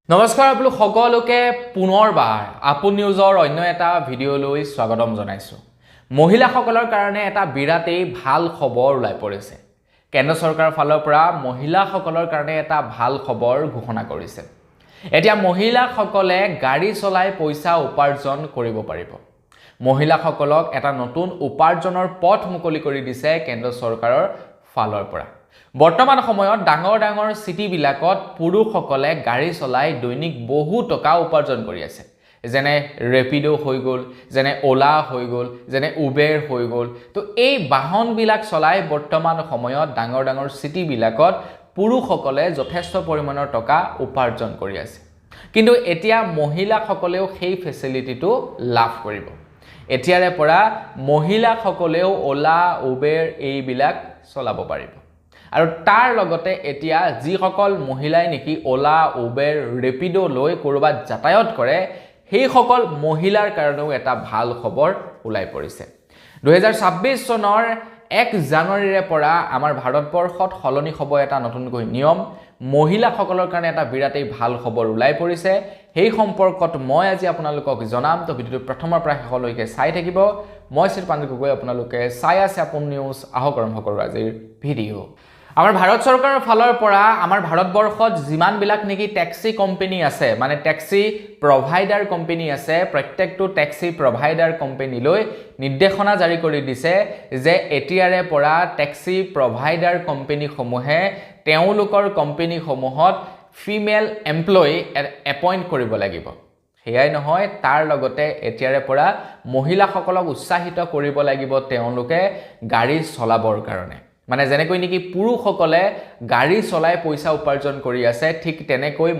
নমস্কাৰ আপোনালোক সকলোকে পুনৰবাৰ আপন নিউজৰ অন্য এটা ভিডিঅ'লৈ স্বাগতম জনাইছোঁ। মহিলাসকলৰ কাৰণে এটা বিৰাটেই ভাল খবৰ ওলাই পৰিছে। কেন্দ্ৰ চৰকাৰৰ ফালৰ পৰা মহিলাসকলৰ কাৰণে এটা ভাল খবৰ ঘোষণা কৰিছে। এতিয়া মহিলাসকলে গাড়ী চলাই পইচা উপাৰ্জন কৰিব পাৰিব। মহিলাসকলক এটা নতুন উপাৰ্জনৰ পথ মুকলি কৰি দিছে কেন্দ্ৰ চৰকাৰৰ ফালৰ পৰা। বৰ্তমান সময়ত ডাঙৰ চিটিবিলাকত পুৰুষসকলে গাড়ী চলাই দৈনিক বহু টকা উপাৰ্জন কৰি আছে। যেনে ৰেপিডো হৈ গ'ল, যেনে ওলা হৈ গ'ল, যেনে উবেৰ হৈ গ'ল। তো এই বাহনবিলাক চলাই বৰ্তমান সময়ত ডাঙৰ চিটিবিলাকত পুৰুষসকলে যথেষ্ট পৰিমাণৰ টকা উপাৰ্জন কৰি আছে। কিন্তু এতিয়া মহিলাসকলেও সেই ফেচিলিটিটো লাভ কৰিব। এতিয়াৰে পৰা মহিলাসকলেও ওলা উবেৰ এইবিলাক চলাব পাৰিব। আৰু তাৰ লগতে এতিয়া যিসকল মহিলাই নেকি ওলা উবেৰ ৰেপিডো লৈ কৰবাত যাতায়াত কৰে সেইসকল মহিলাৰ কাৰণেও এটা ভাল খবৰ ওলাই পৰিছে। 2026 চনৰ 1 জানুৱাৰীৰে পৰা আমাৰ ভাৰতবৰ্ষত সলনি হ'ব এটা নতুনকৈ নিয়ম। মহিলাসকলৰ কাৰণে এটা বিৰাটেই ভাল খবৰ ওলাই পৰিছে। সেই সম্পৰ্কত মই আজি আপোনালোকক জনাম। তো ভিডিঅ'টো প্ৰথমৰ পৰা শেষলৈকে চাই থাকিব। মই শ্ৰী পাণ্ডু গগৈ, আপোনালোকে চাই আছে আপোন নিউজ। আহক আৰম্ভ কৰোঁ আজিৰ ভিডিঅ'। আমাৰ ভাৰত চৰকাৰৰ ফালৰ পৰা আমাৰ ভাৰতবৰ্ষত যিমানবিলাক নেকি টেক্সি কোম্পানী আছে, মানে টেক্সি প্ৰভাইডাৰ কোম্পানী আছে, প্ৰত্যেকটো টেক্সি প্ৰভাইডাৰ কোম্পানীলৈ নিৰ্দেশনা জাৰি কৰি দিছে যে এতিয়াৰে পৰা টেক্সি প্ৰভাইডাৰ কোম্পানীসমূহে তেওঁলোকৰ কোম্পানীসমূহত ফিমেল এমপ্লয়ী এপইণ্ট কৰিব লাগিব। সেয়াই নহয়, তাৰ লগতে এতিয়াৰে পৰা মহিলাসকলক উৎসাহিত কৰিব লাগিব তেওঁলোকে গাড়ী চলাবৰ কাৰণে। মানে যেনেকৈ নেকি পুৰুষসকলে গাড়ী চলাই পইচা উপাৰ্জন কৰি আছে, ঠিক তেনেকৈ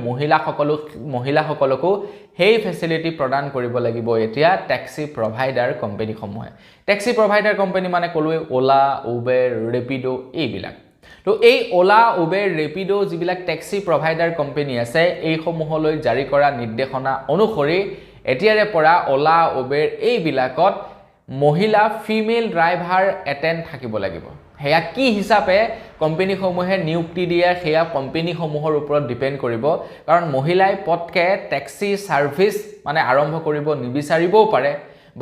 মহিলাসকলকো সেই ফেচিলিটি প্ৰদান কৰিব লাগিব এতিয়া টেক্সি প্ৰভাইডাৰ কোম্পানীসমূহে। টেক্সি প্ৰভাইডাৰ কোম্পানী মানে ক'লোৱে ওলা, উবেৰ, ৰেপিডো এইবিলাক। তো এই ওলা, উবেৰ, ৰেপিডো যিবিলাক টেক্সি প্ৰভাইডাৰ কোম্পানী আছে এইসমূহলৈ জাৰি কৰা নিৰ্দেশনা অনুসৰি এতিয়াৰে পৰা ওলা, উবেৰ এইবিলাকত মহিলা ফিমেল ড্ৰাইভাৰ এটেণ্ড থাকিব লাগিব। সেয়া কি হিচাপে কোম্পানীসমূহে নিযুক্তি দিয়ে সেয়া কোম্পানীসমূহৰ ওপৰত ডিপেণ্ড কৰিব। কাৰণ মহিলাই পটকে টেক্সি ছাৰ্ভিচ মানে আৰম্ভ কৰিব নিবিচাৰিবও পাৰে,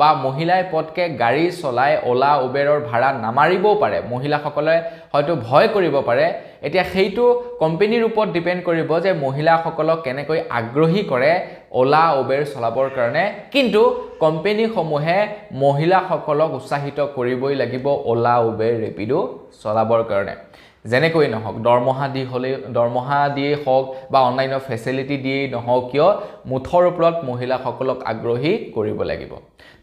বা মহিলাই পটকে গাড়ী চলাই ওলা উবেৰৰ ভাড়া নামাৰিবও পাৰে। মহিলাসকলে হয়তো ভয় কৰিব পাৰে। এতিয়া সেইটো কোম্পানীৰ ওপৰত ডিপেণ্ড কৰিব যে মহিলাসকলক কেনেকৈ আগ্ৰহী কৰে ওলা উবেৰ চলাবৰ কাৰণে। কিন্তু কোম্পানীসমূহে মহিলাসকলক উৎসাহিত কৰিবই লাগিব ওলা উবেৰ ৰেপিডো চলাবৰ কাৰণে। যেনেকৈ নহওক দৰমহা দিয়েই হওক বা অন্যান্য ফেচিলিটি দিয়েই নহওক কিয়, মুঠৰ ওপৰত মহিলাসকলক আগ্ৰহী কৰিব লাগিব।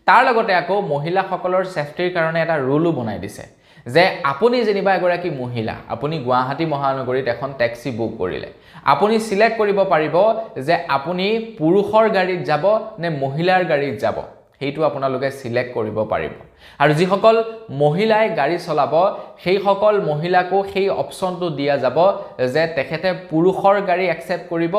তাৰ লগতে আকৌ মহিলাসকলৰ ছেফটিৰ কাৰণে এটা ৰুলো বনাই দিছে যে আপুনি যেনিবা এগৰাকী মহিলা, আপুনি গুৱাহাটী মহানগৰীত এখন টেক্সি বুক কৰিলে, আপুনি সিলেক্ট কৰিব পাৰিব যে আপুনি পুৰুষৰ গাড়ীত যাব নে মহিলাৰ গাড়ীত যাব, সেইটো আপোনালোকে সিলেক্ট কৰিব পাৰিব। আৰু যিসকল মহিলাই গাড়ী চলাব সেইসকল মহিলাকো সেই অপশ্যনটো দিয়া যাব যে তেখেতে পুৰুষৰ গাড়ী একচেপ্ট কৰিব,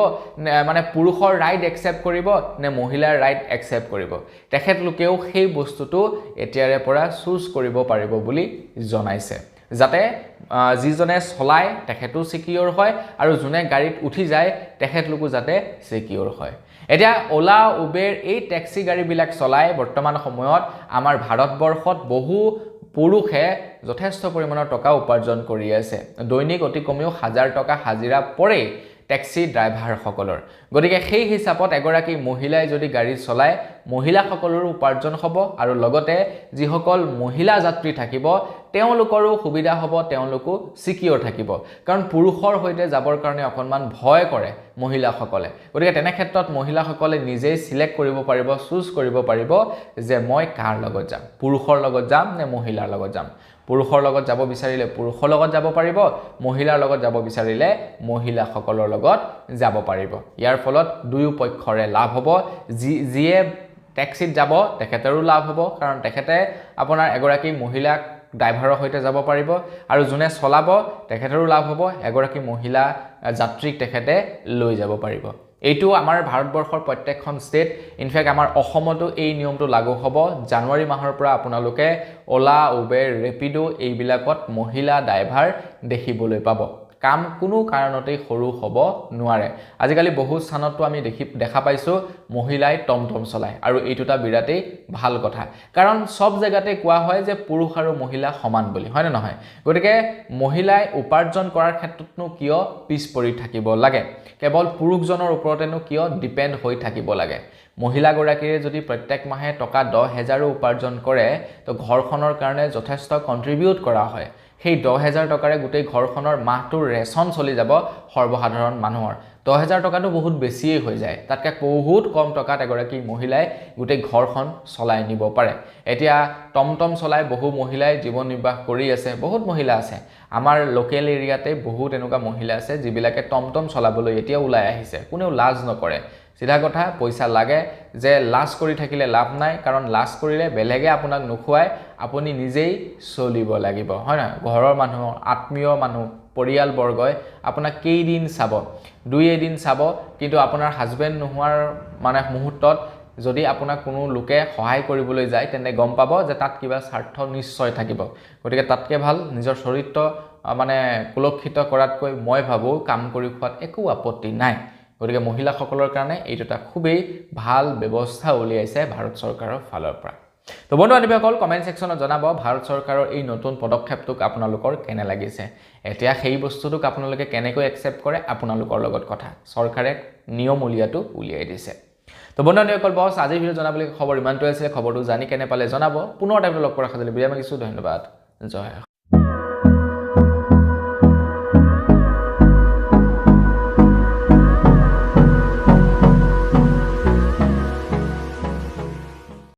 মানে পুৰুষৰ ৰাইড একচেপ্ট কৰিব নে মহিলাৰ ৰাইড একচেপ্ট কৰিব। তেখেতলোকেও সেই বস্তুটো এতিয়াৰে পৰা চুজ কৰিব পাৰিব বুলি জনাইছে, যাতে যিজনে চলায় তেখেতো ছিকিউৰ হয় আৰু যোনে গাড়ীত উঠি যায় তেখেতলোকো যাতে ছিকিউৰ হয়। এতিয়া ওলা, উবেৰ এই টেক্সি গাড়ীবিলাক চলাই বৰ্তমান সময়ত আমাৰ ভাৰতবৰ্ষত বহু পুৰুষে যথেষ্ট পৰিমাণৰ টকা উপাৰ্জন কৰি আছে। দৈনিক অতি কমেও 1000 টকা হাজিৰা পৰে টেক্সি ড্ৰাইভাৰসকলৰ। গতিকে সেই হিচাপত এগৰাকী মহিলাই যদি গাড়ী চলায় মহিলাসকলৰো উপাৰ্জন হ'ব আৰু লগতে যিসকল মহিলা যাত্ৰী থাকিব তেওঁলোকৰো সুবিধা হ'ব, তেওঁলোকো ছিকিউৰ থাকিব। কাৰণ পুৰুষৰ সৈতে যাবৰ কাৰণে অকণমান ভয় কৰে মহিলাসকলে। গতিকে তেনে ক্ষেত্ৰত মহিলাসকলে নিজেই চিলেক্ট কৰিব পাৰিব, চুজ কৰিব পাৰিব যে মই কাৰ লগত যাম, পুৰুষৰ লগত যাম নে মহিলাৰ লগত যাম। পুৰুষৰ লগত যাব বিচাৰিলে পুৰুষৰ লগত যাব পাৰিব, মহিলাৰ লগত যাব বিচাৰিলে মহিলাসকলৰ লগত যাব পাৰিব। ইয়াৰ ফলত দুয়ো পক্ষৰে লাভ হ'ব। যিয়ে টেক্সিত যাব তেখেতৰো লাভ হ'ব, কাৰণ তেখেতে আপোনাৰ এগৰাকী মহিলাক ড্ৰাইভাৰৰ সৈতে যাব পাৰিব, আৰু যোনে চলাব তেখেতৰো লাভ হ'ব, এগৰাকী মহিলা যাত্ৰীক তেখেতে লৈ যাব পাৰিব। এইটো আমাৰ ভাৰতবৰ্ষৰ প্ৰত্যেকখন ষ্টেট, ইনফেক্ট আমাৰ অসমতো এই নিয়মটো লাগু হ'ব। জানুৱাৰী মাহৰ পৰা আপোনালোকে ওলা, উবেৰ, ৰেপিডো এইবিলাকত মহিলা ড্ৰাইভাৰ দেখিবলৈ পাব। কাম কোনো কাৰণতেই সৰু হ'ব নোৱাৰে আজিকালি বহু স্থানতো আমি দেখা পাইছো মহিলাই টমটম চলায় আৰু এইটো এটা বিৰাটেই ভাল কথা কাৰণ সব জায়গাতে কোৱা হয় যে পুৰুষ আৰু মহিলা সমান বুলি হয় না নহয় গতিকে মহিলাই উপাৰ্জন কৰাৰ ক্ষেত্ৰতনো কিয় পিছ পৰি থাকিব লাগে কেৱল পুৰুষজনৰ ওপৰতেনো কিয় ডিপেন্ড হৈ থাকিব লাগে মহিলা গৰাকীয়ে যদি প্ৰত্যেক মাহে টকা 10,000 উপাৰ্জন কৰে তো ঘৰখনৰ কাৰণে যথেষ্ট কন্ট্ৰিবিউট কৰা হয় সেই 10,000 টকাৰে গোটেই ঘৰখনৰ মাহটোৰ ৰেচন চলি যাব সৰ্বসাধাৰণ মানুহৰ 10,000 টকাটো বহুত বেছিয়ে হৈ যায় তাতকে বহুত কম টকাত এগৰাকী মহিলাই গোটেই ঘৰখন চলাই নিব পাৰে এতিয়া টমটম চলাই বহু মহিলাই জীৱন নিৰ্বাহ কৰি আছে বহুত মহিলা আছে আমাৰ লোকেল এৰিয়াতে বহুত এনেকুৱা মহিলা আছে যিবিলাকে টমটম চলাবলৈ এতিয়া ওলাই আহিছে কোনেও লাজ নকৰে সিধা কথা পইচা লাগে যে লাজ কৰি থাকিলে লাভ নাই কাৰণ লাজ কৰিলে বেলেগে আপোনাক নুখুৱাই আপুনি নিজেই চলিব লাগিব হয় না ঘৰৰ মানুহ আত্মীয় মানুহ পৰিয়াল বৰ্গই আপোনাক কেইদিন চাব দুই এদিন চাব কিন্তু আপোনাৰ হাজবেণ্ড নোহোৱাৰ মানে মুহূৰ্তত যদি আপোনাক কোনো লোকে সহায় কৰিবলৈ যায় তেনে গম পাব যে তাত কিবা স্বাৰ্থ নিশ্চয় থাকিব গতিকে তাতকে ভাল নিজৰ চৰিত্ৰ মানে কুলক্ষিত কৰাতকৈ মই ভাবো কাম কৰি খোৱাত একো আপত্তি নাই গতিকে মহিলাসকলৰ কাৰণে এইটো এটা খুবেই ভাল ব্যৱস্থা উলিয়াইছে ভাৰত চৰকাৰৰ ফালৰ পৰা তো বন্ধু বান্ধৱীসকল কমেন্ট সেকশনত জনাব ভাৰত চৰকাৰৰ এই নতুন পদক্ষেপটোক আপোনালোকৰ কেনে লাগিছে এতিয়া সেই বস্তুটোক আপোনালোকে কেনেকৈ একচেপ্ট কৰে আপোনালোকৰ লগত কথা চৰকাৰে নিয়ম উলিয়াটো উলিয়াই দিছে তো বন্ধু বান্ধৱীসকল বস আজিৰ ভিডিঅ জনাবলৈ খবৰ ইমানটোৱে আছিল খবৰটো জানি কেনে পালে জনাব পুনৰ টাইমটো লগ কৰা খাজলি বিৰাম মাগিছো ধন্যবাদ জয়